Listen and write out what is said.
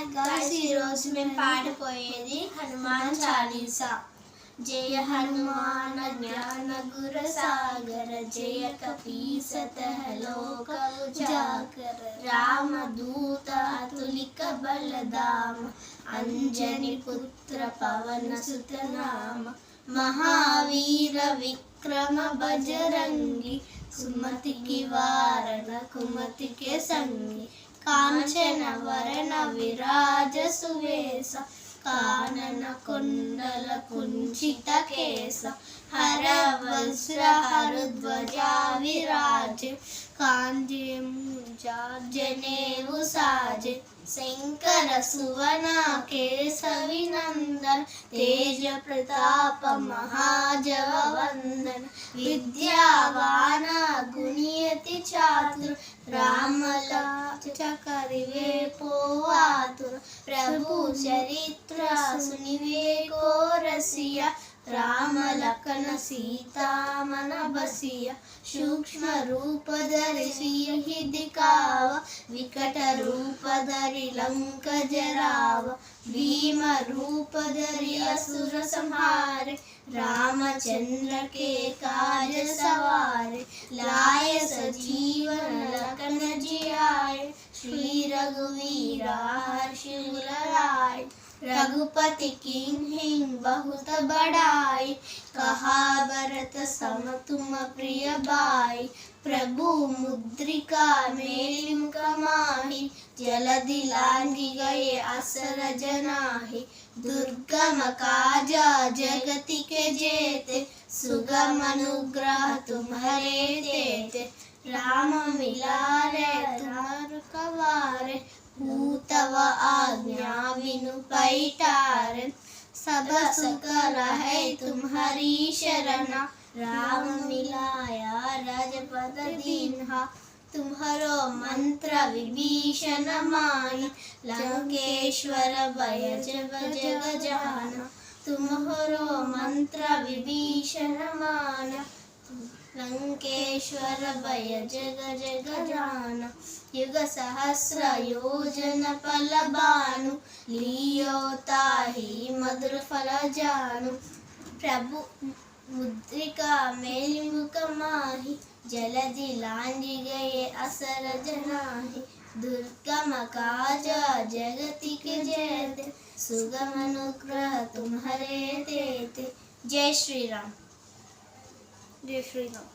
ఈరోజు మేము పాడిపోయేది హనుమాన్ చాలీసా. జయ హనుమాన జ్ఞాన గుర సాగర, జయ కపీసత లోక ఉజాగర, రామదూత అతులిక బలదామ, అంజని పుత్ర పవన సుత నామ, మహావీర విక్రమ బజరంగి, సుమతికి వారణ కుమతికే సంగి, కాంచన వరణ విరాజ సువేశ, కానన కొండల కుంచిత కేశ, హర వజ్ర హరుధ్వజ విరాజ, కాంజనేవు సాజే, శంకర సువన కేశవి నందన, తేజ ప్రతాప మహాజవ వందన, విద్యావాన గుణియతి చాతుర, రామలక్ష్మణ కరివే పోవాతుర, ప్రభు చరిత్ర సునివే కో రసియ, రామ లఖన సీతామన బసియ, సూక్ష్మ రూప ధరి సియహి దికావ, వికట రూప ధరి లంక జరావ, భీమ రూప ధరి असुर संहारे, रामचंद्र के काज सवारे, लाय सजीवन लखन जियाए, श्री रघुवीरा हर्षि लाए, रघुपति किन्हीं बहुत बड़ाई, कहा भरत सम तुम प्रिय भाई, प्रभु मुद्रिका मेलि मुख माहि, जलधि लांघि गए असरज नाहि, दुर्गम काजा जगति के जेते, सुगम अनुग्रह तुम्हारे देते, राम मिलारे तुम कवारे, भूतव आज्ञा बिनु पैठारे, सब सुख रहे तुम्हारी शरणा, राम मिलाया राजपद दीन्हा, तुम्हारो मंत्र विभीषण माहि, लंकेश्वर भय जग जाना, तुम्हारो मंत्र विभीषण माना, लंकेश्वर भय जग जाना, युग सहस्र योजन फल भानु, लियो ताहि मधुर फल जानु, प्रभु मुद्रिका मेलि मुख माहि, जलधि लांघि गए असरज नाहि, दुर्गम काज जगति के जेते, सुगम अनुग्रह तुम्हारे देते। जय श्री राम। जय श्री राम।